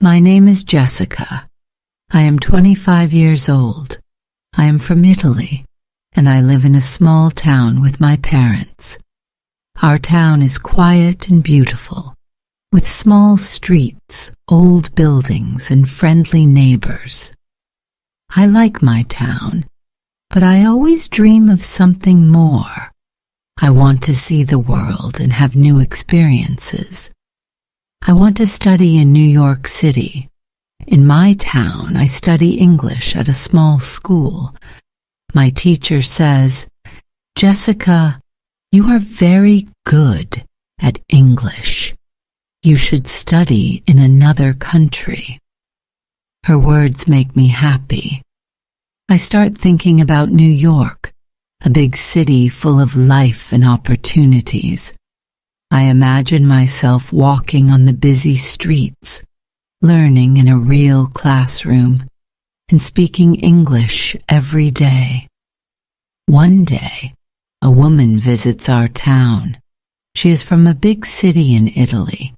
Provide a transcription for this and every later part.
My name is Jessica. I am 25 years old. I am from Italy, and I live in a small town with my parents. Our town is quiet and beautiful, with small streets, old buildings, and friendly neighbors. I like my town, but I always dream of something more. I want to see the world and have new experiences. I want to study in New York City. In my town, I study English at a small school. My teacher says, "Jessica, you are very good at English. You should study in another country." Her words make me happy. I start thinking about New York, a big city full of life and opportunities. I imagine myself walking on the busy streets, learning in a real classroom, and speaking English every day. One day, a woman visits our town. She is from a big city in Italy,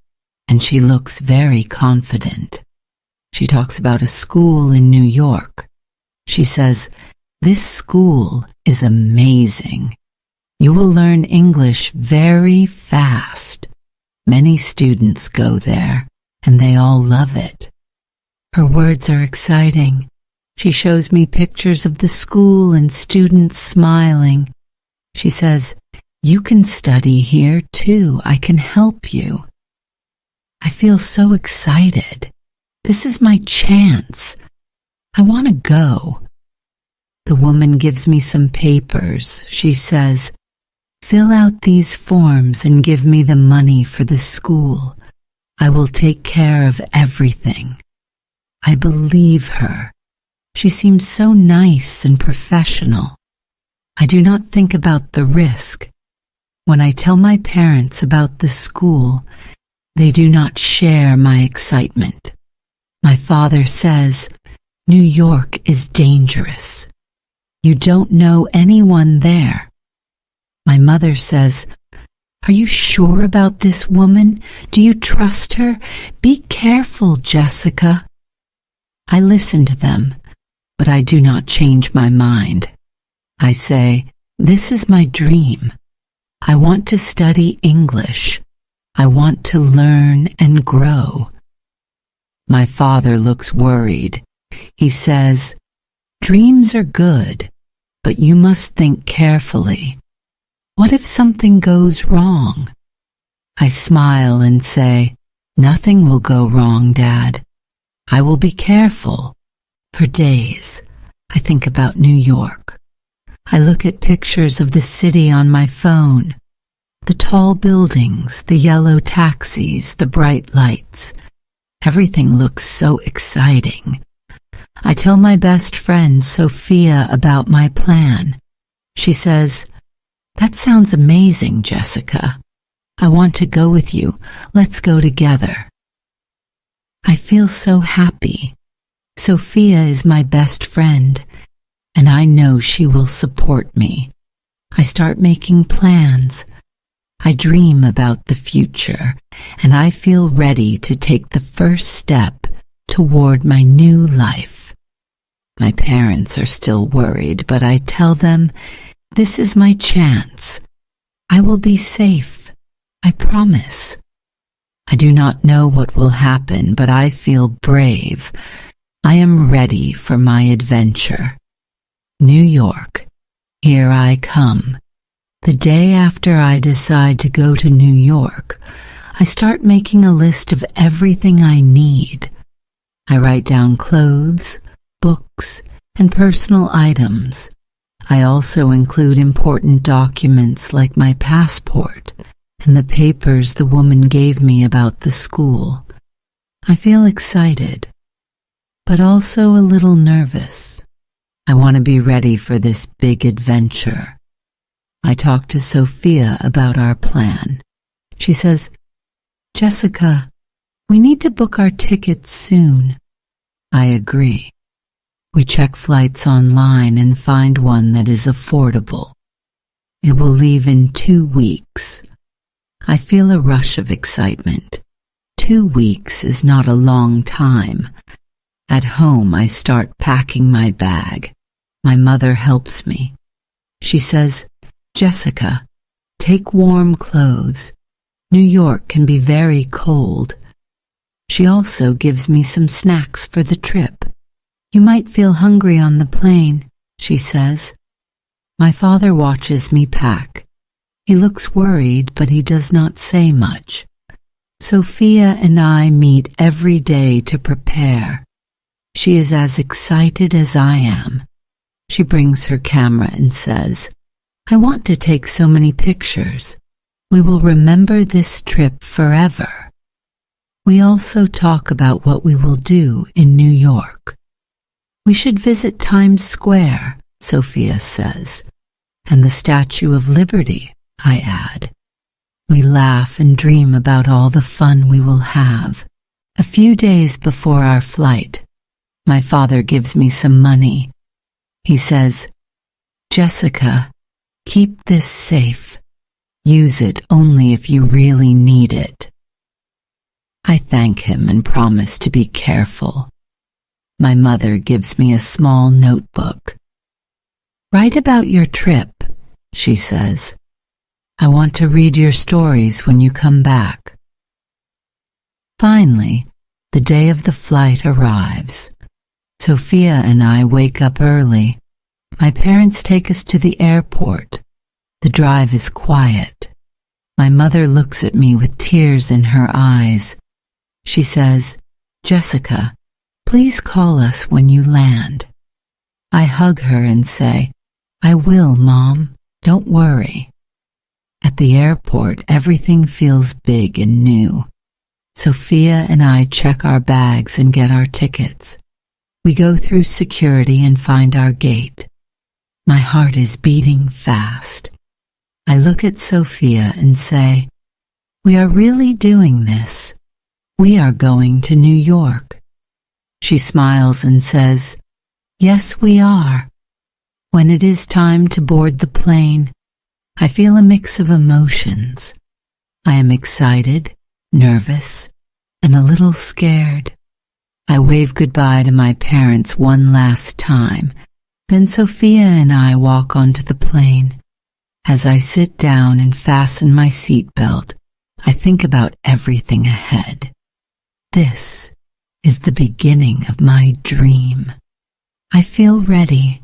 and she looks very confident. She talks about a school in New York. She says, "This school is amazing. You will learn English very fast. Many students go there, and they all love it." Her words are exciting. She shows me pictures of the school and students smiling. She says, "You can study here too. I can help you." I feel so excited. This is my chance. I want to go. The woman gives me some papers. She says, "Fill out these forms and give me the money for the school. I will take care of everything." I believe her. She seems so nice and professional. I do not think about the risk. When I tell my parents about the school, they do not share my excitement. My father says, "New York is dangerous. You don't know anyone there." My mother says, "Are you sure about this woman? Do you trust her? Be careful, Jessica." I listen to them, but I do not change my mind. I say, "This is my dream. I want to study English. I want to learn and grow." My father looks worried. He says, "Dreams are good, but you must think carefully. What if something goes wrong?" I smile and say, "Nothing will go wrong, Dad. I will be careful." For days, I think about New York. I look at pictures of the city on my phone. The tall buildings, the yellow taxis, the bright lights. Everything looks so exciting. I tell my best friend, Sophia, about my plan. She says, "That sounds amazing, Jessica. I want to go with you. Let's go together." I feel so happy. Sophia is my best friend, and I know she will support me. I start making plans. I dream about the future, and I feel ready to take the first step toward my new life. My parents are still worried, but I tell them, "This is my chance. I will be safe. I promise." I do not know what will happen, but I feel brave. I am ready for my adventure. New York, here I come. The day after I decide to go to New York, I start making a list of everything I need. I write down clothes, books, and personal items. I also include important documents like my passport and the papers the woman gave me about the school. I feel excited, but also a little nervous. I want to be ready for this big adventure. I talk to Sophia about our plan. She says, "Jessica, we need to book our tickets soon." I agree. We check flights online and find one that is affordable. It will leave in 2 weeks. I feel a rush of excitement. 2 weeks is not a long time. At home, I start packing my bag. My mother helps me. She says, "Jessica, take warm clothes. New York can be very cold." She also gives me some snacks for the trip. "You might feel hungry on the plane," she says. My father watches me pack. He looks worried, but he does not say much. Sophia and I meet every day to prepare. She is as excited as I am. She brings her camera and says, "I want to take so many pictures. We will remember this trip forever." We also talk about what we will do in New York. "We should visit Times Square," Sophia says, "and the Statue of Liberty," I add. We laugh and dream about all the fun we will have. A few days before our flight, my father gives me some money. He says, "Jessica, keep this safe. Use it only if you really need it." I thank him and promise to be careful. My mother gives me a small notebook. "Write about your trip," she says. "I want to read your stories when you come back." Finally, the day of the flight arrives. Sophia and I wake up early. My parents take us to the airport. The drive is quiet. My mother looks at me with tears in her eyes. She says, "Jessica, please call us when you land." I hug her and say, "I will, Mom. Don't worry." At the airport, everything feels big and new. Sophia and I check our bags and get our tickets. We go through security and find our gate. My heart is beating fast. I look at Sophia and say, "We are really doing this. We are going to New York." She smiles and says, "Yes, we are." When it is time to board the plane, I feel a mix of emotions. I am excited, nervous, and a little scared. I wave goodbye to my parents one last time. Then Sophia and I walk onto the plane. As I sit down and fasten my seatbelt, I think about everything ahead. This is the beginning of my dream. I feel ready.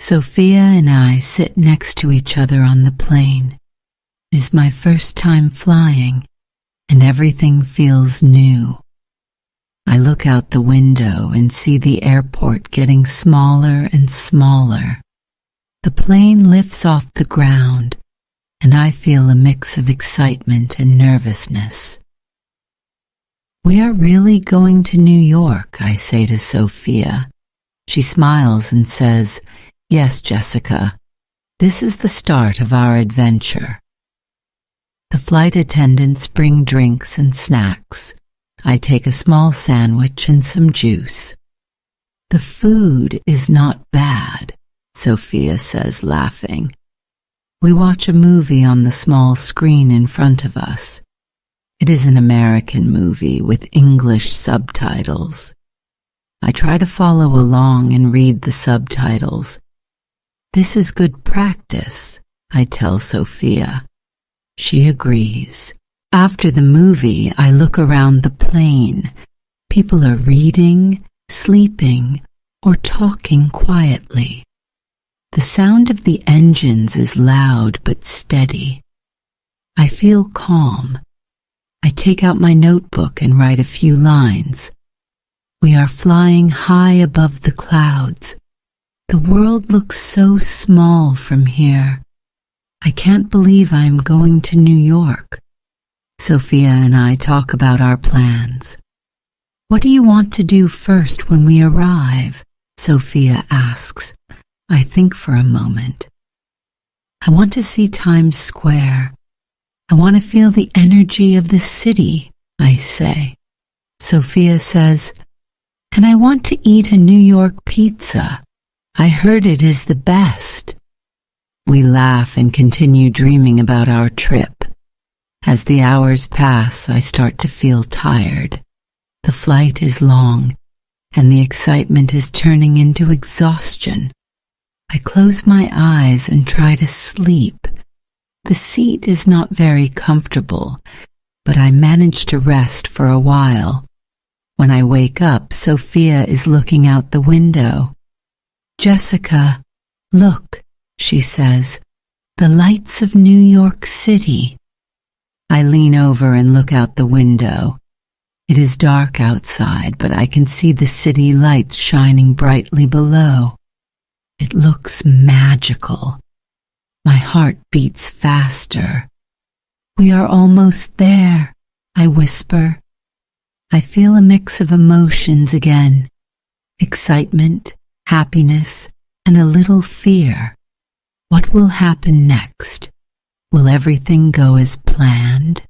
Sophia and I sit next to each other on the plane. It is my first time flying, and everything feels new. I look out the window and see the airport getting smaller and smaller. The plane lifts off the ground, and I feel a mix of excitement and nervousness. "We are really going to New York," I say to Sophia. She smiles and says, "Yes, Jessica, this is the start of our adventure." The flight attendants bring drinks and snacks. I take a small sandwich and some juice. "The food is not bad," Sophia says, laughing. We watch a movie on the small screen in front of us. It is an American movie with English subtitles. I try to follow along and read the subtitles. "This is good practice," I tell Sophia. She agrees. After the movie, I look around the plane. People are reading, sleeping, or talking quietly. The sound of the engines is loud but steady. I feel calm. I take out my notebook and write a few lines. We are flying high above the clouds. The world looks so small from here. I can't believe I am going to New York. Sophia and I talk about our plans. "What do you want to do first when we arrive?" Sophia asks. I think for a moment. "I want to see Times Square. I want to feel the energy of the city," I say. Sophia says, "And I want to eat a New York pizza. I heard it is the best." We laugh and continue dreaming about our trip. As the hours pass, I start to feel tired. The flight is long, and the excitement is turning into exhaustion. I close my eyes and try to sleep. The seat is not very comfortable, but I manage to rest for a while. When I wake up, Sophia is looking out the window. "Jessica, look," she says, "the lights of New York City." I lean over and look out the window. It is dark outside, but I can see the city lights shining brightly below. It looks magical. My heart beats faster. "We are almost there," I whisper. I feel a mix of emotions again: excitement, happiness, and a little fear. What will happen next? Will everything go as planned?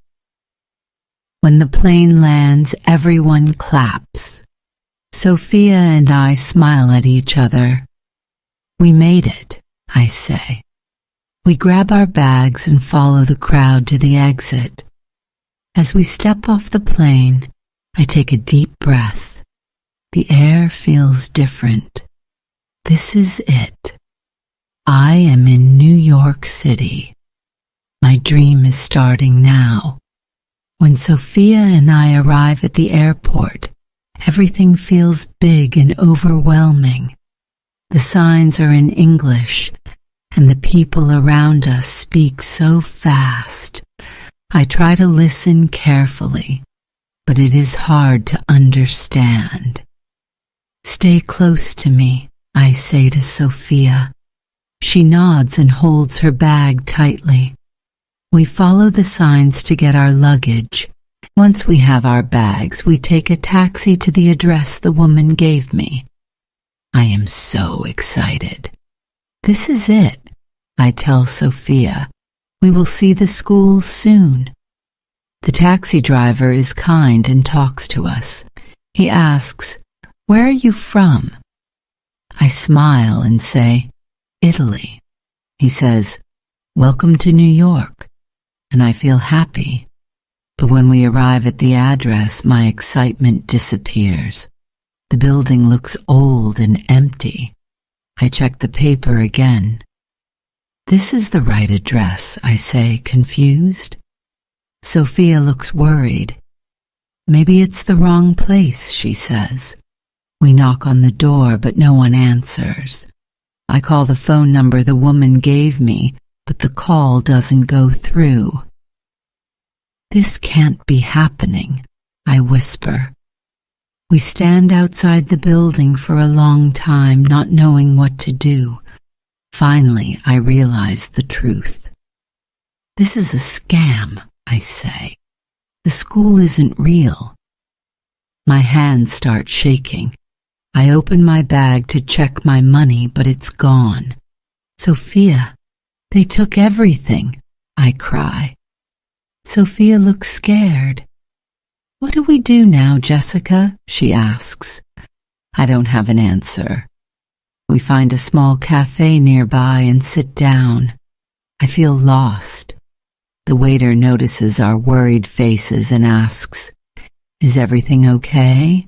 When the plane lands, everyone claps. Sophia and I smile at each other. "We made it," I say. We grab our bags and follow the crowd to the exit. As we step off the plane, I take a deep breath. The air feels different. This is it. I am in New York City. My dream is starting now. When Sophia and I arrive at the airport, everything feels big and overwhelming. The signs are in English, and the people around us speak so fast. I try to listen carefully, but it is hard to understand. "Stay close to me," I say to Sophia. She nods and holds her bag tightly. We follow the signs to get our luggage. Once we have our bags, we take a taxi to the address the woman gave me. I am so excited. "This is it," I tell Sophia. "We will see the school soon." The taxi driver is kind and talks to us. He asks, "Where are you from?" I smile and say, "Italy." He says, "Welcome to New York," and I feel happy. But when we arrive at the address, my excitement disappears. The building looks old and empty. I check the paper again. "This is the right address," I say, confused. Sophia looks worried. "Maybe it's the wrong place," she says. We knock on the door, but no one answers. I call the phone number the woman gave me, but the call doesn't go through. "This can't be happening," I whisper. We stand outside the building for a long time, not knowing what to do. Finally, I realize the truth. "This is a scam," I say. "The school isn't real." My hands start shaking. I open my bag to check my money, but it's gone. "Sophia, they took everything," I cry. Sophia looks scared. "What do we do now, Jessica?" she asks. I don't have an answer. We find a small cafe nearby and sit down. I feel lost. The waiter notices our worried faces and asks, "Is everything okay?"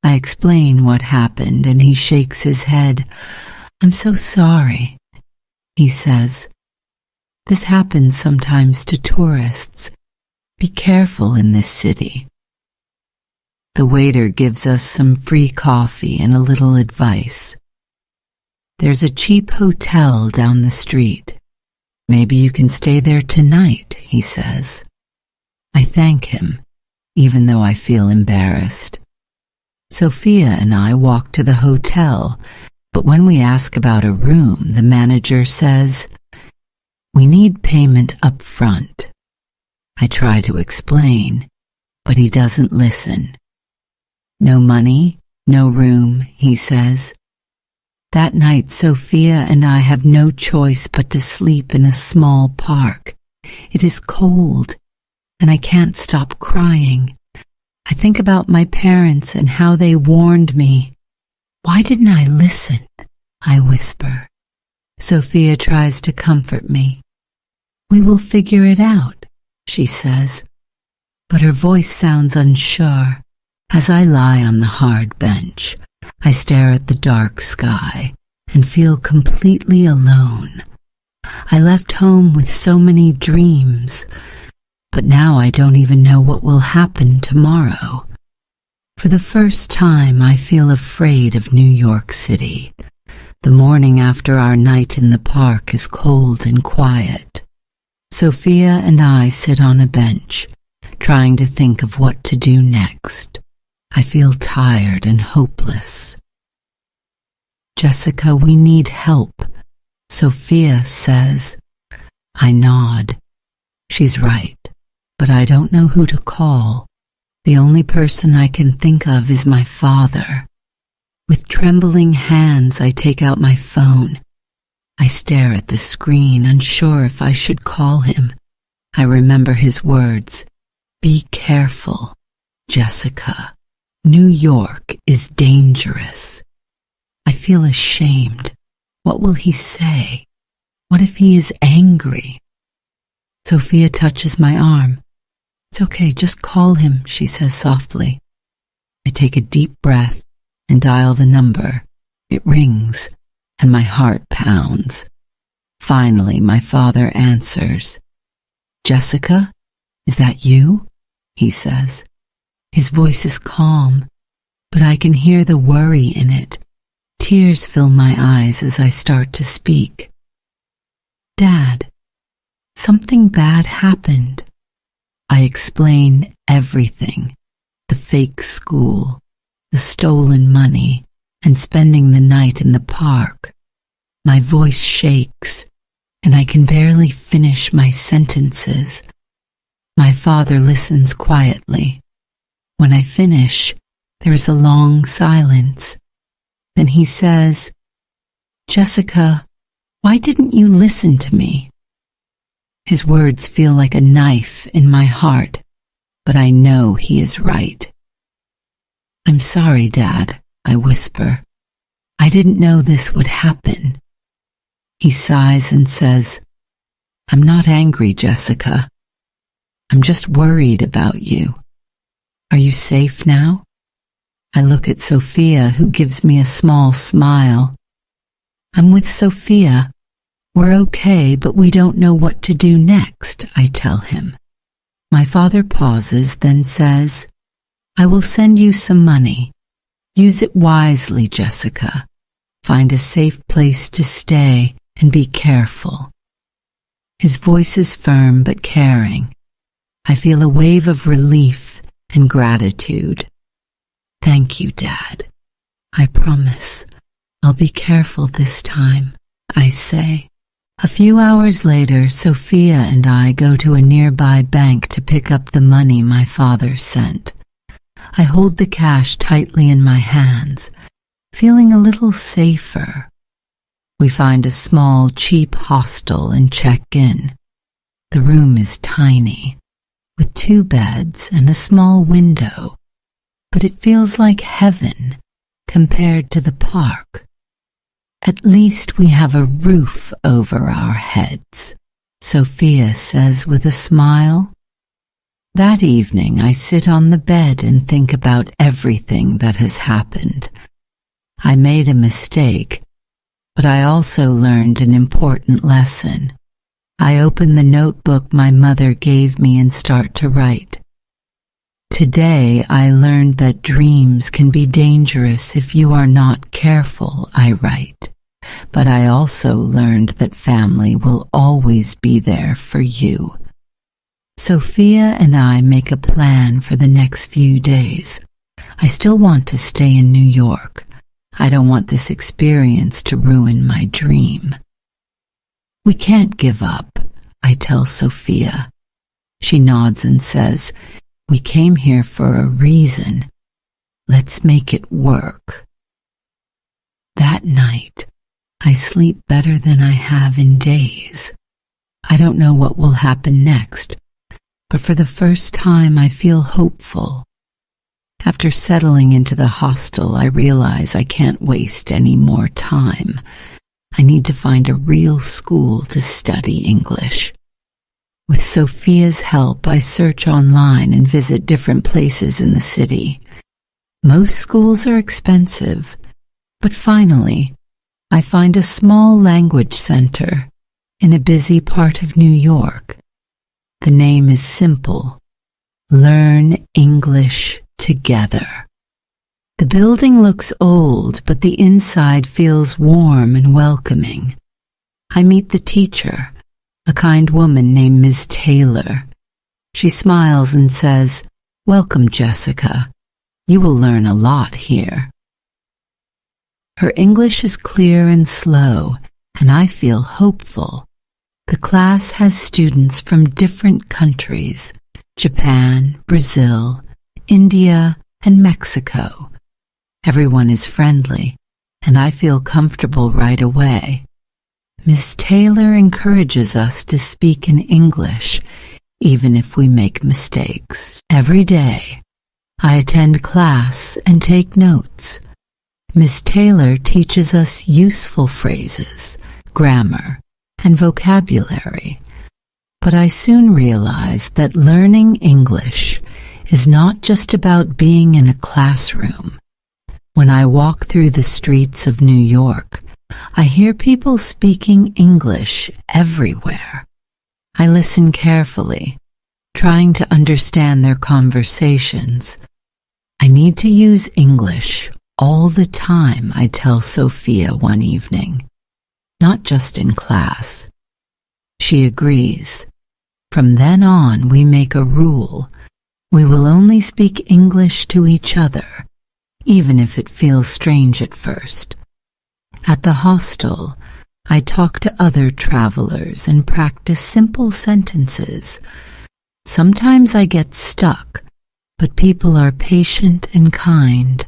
I explain what happened, and he shakes his head. "I'm so sorry," he says. "This happens sometimes to tourists. Be careful in this city." The waiter gives us some free coffee and a little advice. "There's a cheap hotel down the street. Maybe you can stay there tonight," he says. I thank him, even though I feel embarrassed. Sophia and I walk to the hotel, but when we ask about a room, the manager says, "We need payment up front." I try to explain, but he doesn't listen. "No money, no room," he says. That night, Sophia and I have no choice but to sleep in a small park. It is cold, and I can't stop crying. I think about my parents and how they warned me. "Why didn't I listen?" I whisper. Sophia tries to comfort me. "We will figure it out," she says, but her voice sounds unsure. As I lie on the hard bench, I stare at the dark sky and feel completely alone. I left home with so many dreams, but now I don't even know what will happen tomorrow. For the first time, I feel afraid of New York City. The morning after our night in the park is cold and quiet. Sophia and I sit on a bench, trying to think of what to do next. I feel tired and hopeless. Jessica, we need help, Sophia says. I nod. She's right, but I don't know who to call. The only person I can think of is my father. With trembling hands, I take out my phone. I stare at the screen, unsure if I should call him. I remember his words. Be careful, Jessica. New York is dangerous. I feel ashamed. What will he say? What if he is angry? Sophia touches my arm. It's okay, just call him, she says softly. I take a deep breath and dial the number. It rings, and my heart pounds. Finally, my father answers. Jessica, is that you? He says. His voice is calm, but I can hear the worry in it. Tears fill my eyes as I start to speak. Dad, something bad happened. I explain everything. The fake school, the stolen money, and spending the night in the park. My voice shakes, and I can barely finish my sentences. My father listens quietly. When I finish, there is a long silence. Then he says, Jessica, why didn't you listen to me? His words feel like a knife in my heart, but I know he is right. I'm sorry, Dad, I whisper. I didn't know this would happen. He sighs and says, I'm not angry, Jessica. I'm just worried about you. Are you safe now? I look at Sophia, who gives me a small smile. I'm with Sophia. We're okay, but we don't know what to do next, I tell him. My father pauses, then says, I will send you some money. Use it wisely, Jessica. Find a safe place to stay and be careful. His voice is firm but caring. I feel a wave of relief and gratitude. Thank you, Dad. I promise I'll be careful this time, I say. A few hours later, Sophia and I go to a nearby bank to pick up the money my father sent. I hold the cash tightly in my hands, feeling a little safer. We find a small, cheap hostel and check in. The room is tiny, with 2 beds and a small window, but it feels like heaven compared to the park. At least we have a roof over our heads, Sophia says with a smile. That evening I sit on the bed and think about everything that has happened. I made a mistake, but I also learned an important lesson. I open the notebook my mother gave me and start to write. Today I learned that dreams can be dangerous if you are not careful, I write. But I also learned that family will always be there for you. Sophia and I make a plan for the next few days. I still want to stay in New York. I don't want this experience to ruin my dream. We can't give up, I tell Sophia. She nods and says, we came here for a reason. Let's make it work. That night, I sleep better than I have in days. I don't know what will happen next, but for the first time I feel hopeful. After settling into the hostel, I realize I can't waste any more time. I need to find a real school to study English. With Sophia's help, I search online and visit different places in the city. Most schools are expensive, but finally, I find a small language center in a busy part of New York. The name is simple: Learn English Together. The building looks old, but the inside feels warm and welcoming. I meet the teacher, a kind woman named Ms. Taylor. She smiles and says, "Welcome, Jessica. You will learn a lot here." Her English is clear and slow, and I feel hopeful. The class has students from different countries: Japan, Brazil, India, and Mexico. Everyone is friendly, and I feel comfortable right away. Ms. Taylor encourages us to speak in English, even if we make mistakes. Every day, I attend class and take notes. Ms. Taylor teaches us useful phrases, grammar, and vocabulary. But I soon realized that learning English is not just about being in a classroom. When I walk through the streets of New York, I hear people speaking English everywhere. I listen carefully, trying to understand their conversations. I need to use English all the time, I tell Sophia one evening, not just in class. She agrees. From then on, we make a rule. We will only speak English to each other, even if it feels strange at first. At the hostel, I talk to other travelers and practice simple sentences. Sometimes I get stuck, but people are patient and kind.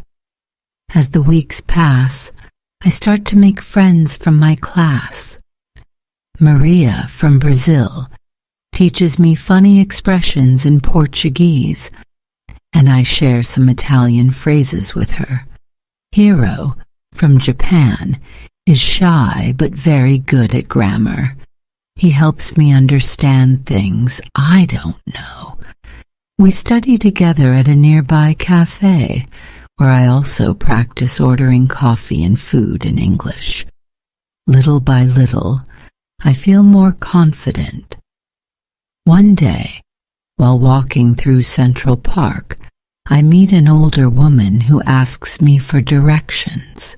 As the weeks pass, I start to make friends from my class. Maria from Brazil teaches me funny expressions in Portuguese, and I share some Italian phrases with her. Hiro from Japan is shy but very good at grammar. He helps me understand things I don't know. We study together at a nearby cafe, where I also practice ordering coffee and food in English. Little by little, I feel more confident. One day, while walking through Central Park, I meet an older woman who asks me for directions.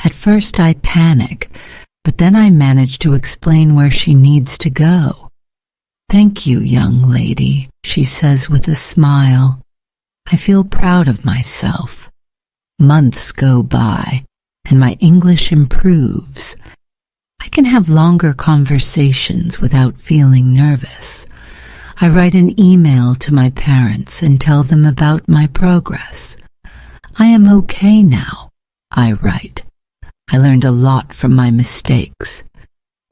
At first I panic, but then I manage to explain where she needs to go. "Thank you, young lady," she says with a smile. I feel proud of myself. Months go by, and my English improves. I can have longer conversations without feeling nervous. I write an email to my parents and tell them about my progress. "I am okay now," I write. "I learned a lot from my mistakes.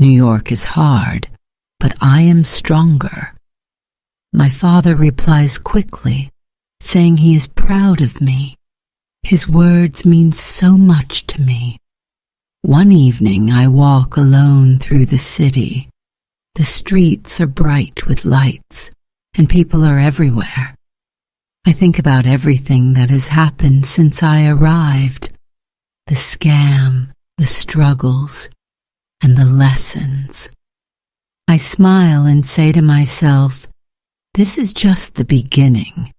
New York is hard, but I am stronger." My father replies quickly, saying he is proud of me. His words mean so much to me. One evening I walk alone through the city. The streets are bright with lights, and people are everywhere. I think about everything that has happened since I arrived. The scam, the struggles, and the lessons. I smile and say to myself, this is just the beginning.